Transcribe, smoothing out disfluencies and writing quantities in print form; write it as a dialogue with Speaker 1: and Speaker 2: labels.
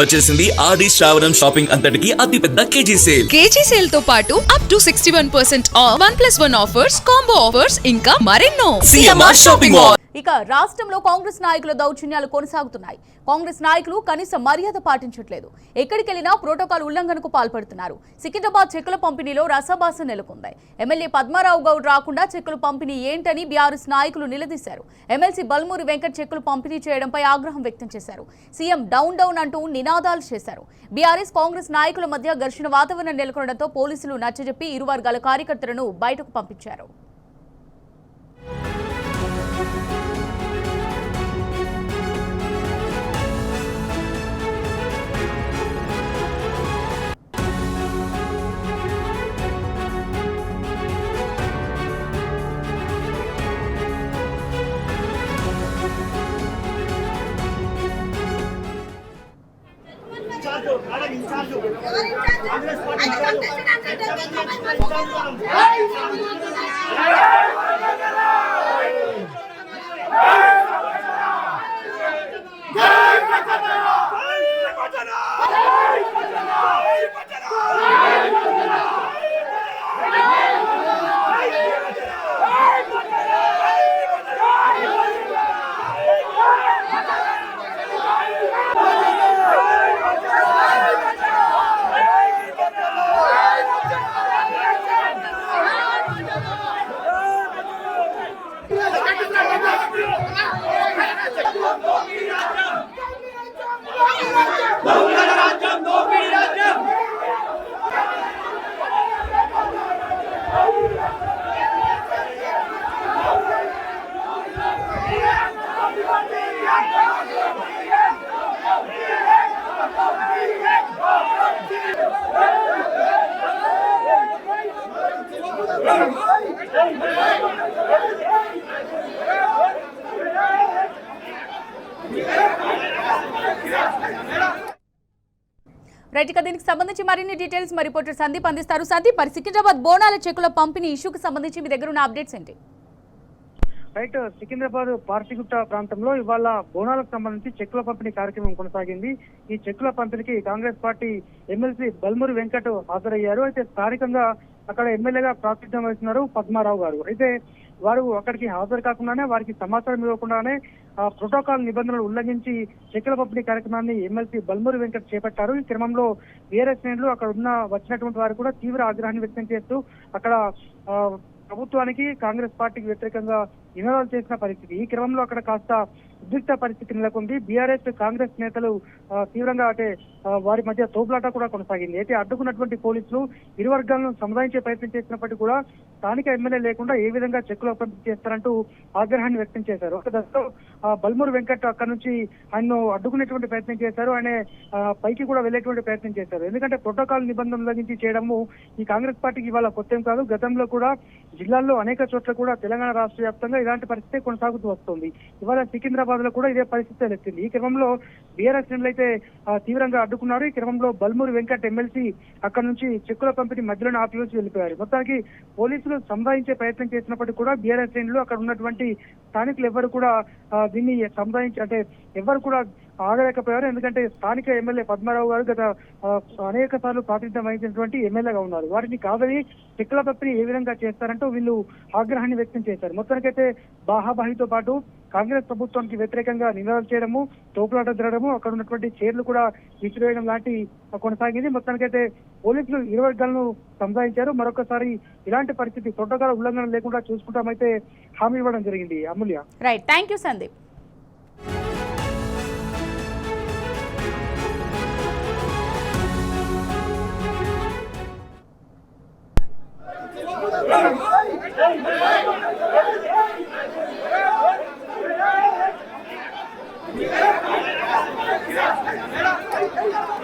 Speaker 1: వచ్చేసింది ఆది శ్రావణం షాపింగ్ అంతటికి అతిపెద్ద కేజీ సేల్ తో పాటు up to 61% of 1+1 offers, combo offers ఇంకా మరెన్నో. CMR shopping mall.
Speaker 2: ఇక రాష్ట్రంలో కాంగ్రెస్ నాయకుల దౌర్జన్యాలు కొనసాగుతున్నాయి. కాంగ్రెస్ నాయకులు కనీస మర్యాద పాటించట్లేదు. ఎక్కడికెళ్లినా ప్రోటోకాల్ ఉల్లంఘనకు పాల్పడుతున్నారు. సికింద్రాబాద్ చెక్కుల పంపిణీలో రసభాస నెలకొంది. ఎమ్మెల్యే పద్మారావు గౌడ్ రాకుండా చెక్కుల పంపిణీ ఏంటని బీఆర్ఎస్ నాయకులు నిలదీశారు. ఎమ్మెల్సీ బల్మూరి వెంకట్ చెక్కులు పంపిణీ చేయడంపై ఆగ్రహం వ్యక్తం చేశారు. సీఎం డౌన్ డౌన్ అంటూ నినాదాలు చేశారు. బీఆర్ఎస్ కాంగ్రెస్ నాయకుల మధ్య ఘర్షణ వాతావరణం నెలకొనడంతో పోలీసులు నచ్చజెప్పి ఇరు వర్గాల కార్యకర్తలను బయటకు పంపించారు. రైట్, ఇక దీనికి సంబంధించి మరిన్ని డీటెయిల్స్ మా రిపోర్టర్ సందీప్ అందిస్తారు. సందీప్, మరి సికింద్రాబాద్ బోనాల చెక్కుల పంపిణీ ఇష్యూకి సంబంధించి మీ దగ్గర ఉన్న అప్డేట్స్ ఏంటి?
Speaker 3: రైట్, సికింద్రాబాద్ పార్టీగుట్ట ప్రాంతంలో ఇవాళ బోనాలకు సంబంధించి చెక్కుల పంపిణీ కార్యక్రమం కొనసాగింది. ఈ చెక్కుల పంపిణీకి కాంగ్రెస్ పార్టీ ఎమ్మెల్సీ బల్మూరి వెంకట్ హాజరయ్యారు. అయితే స్థానికంగా అక్కడ ఎమ్మెల్యేగా ప్రాతినిధ్యం వహిస్తున్నారు పద్మారావు గారు. అయితే వారు అక్కడికి హాజరు కాకుండానే, వారికి సమాచారం ఇవ్వకుండానే ప్రోటోకాల్ నిబంధనలు ఉల్లంఘించి చెక్కుల పంపిణీ కార్యక్రమాన్ని ఎమ్మెల్సీ బల్మూరి వెంకట్ చేపట్టారు. ఈ క్రమంలో బీఆర్ఎస్ శ్రేణులు అక్కడ వచ్చినటువంటి వారు కూడా తీవ్ర ఆగ్రహాన్ని వ్యక్తం చేస్తూ అక్కడ ప్రభుత్వానికి కాంగ్రెస్ పార్టీకి వ్యతిరేకంగా నినాదాలు చేసిన పరిస్థితి. ఈ క్రమంలో అక్కడ కాస్త ఉద్రిక్త పరిస్థితి నెలకొంది. బీఆర్ఎస్ కాంగ్రెస్ నేతలు తీవ్రంగా వారి మధ్య తోపులాట కూడా కొనసాగింది. అయితే అడ్డుకున్నటువంటి పోలీసులు ఇరు వర్గాలను సముదాయించే ప్రయత్నం చేసినప్పటికీ కూడా స్థానిక ఎమ్మెల్యే లేకుండా ఏ విధంగా చెక్కులు పంపిణీ చేస్తారంటూ ఆగ్రహాన్ని వ్యక్తం చేశారు. ఒక దశలో బల్మూరి వెంకట్ అక్కడ నుంచి ఆయన్ను అడ్డుకునేటువంటి ప్రయత్నం చేశారు. ఆయన పైకి కూడా వెళ్లేటువంటి ప్రయత్నం చేశారు. ఎందుకంటే ప్రోటోకాల్ నిబంధనలు ఉల్లంఘించి చేయడము ఈ కాంగ్రెస్ పార్టీకి ఇవాళ కొత్తేం కాదు. గతంలో కూడా జిల్లాల్లో అనేక చోట్ల కూడా తెలంగాణ రాష్ట్ర వ్యాప్తంగా ఇలాంటి పరిస్థితి కొనసాగుతూ వస్తుంది. ఇవాళ సికింద్రాబాద్ లో కూడా ఇదే పరిస్థితి తలెత్తింది. ఈ క్రమంలో బీఆర్ఎస్ శ్రేణులు అయితే తీవ్రంగా అడ్డుకున్నారు. ఈ క్రమంలో బల్మూరి వెంకట్ ఎమ్మెల్సీ అక్కడ నుంచి చెక్కుల పంపిణీ మధ్యలోనే ఆపివేసి వెళ్ళిపోయారు. మొత్తానికి పోలీసులు సంధాయించే ప్రయత్నం చేసినప్పటికీ కూడా బీఆర్ఎస్ శ్రేణులు అక్కడ ఉన్నటువంటి స్థానికులు ఎవరు కూడా దీన్ని సంధాయించి ఎవరు కూడా ఆగలేకపోయారు. ఎందుకంటే స్థానిక ఎమ్మెల్యే పద్మారావు గారు గత అనేక సార్లు ప్రాతినిధ్యం వహించినటువంటి ఎమ్మెల్యేగా ఉన్నారు. వారిని కాదని చెక్కుల పంపిణీ ఏ విధంగా చేస్తారంటూ వీళ్ళు ఆగ్రహాన్ని వ్యక్తం చేశారు. మొత్తానికైతే బాహాబాహితో పాటు కాంగ్రెస్ ప్రభుత్వానికి వ్యతిరేకంగా నినాదాలు చేయడము, తోపులాట జరగడము, అక్కడ ఉన్నటువంటి చైర్లు కూడా విసిరేయడం లాంటి కొనసాగింది. మొత్తానికైతే పోలీసులు ఇరు వర్గాలను సంధాయించారు. మరొకసారి ఇలాంటి పరిస్థితి ప్రోటోకాల్ ఉల్లంఘన లేకుండా చూసుకుంటామైతే హామీ ఇవ్వడం జరిగింది. Amulya.
Speaker 2: Right, thank you Sandeep.
Speaker 4: Yeah.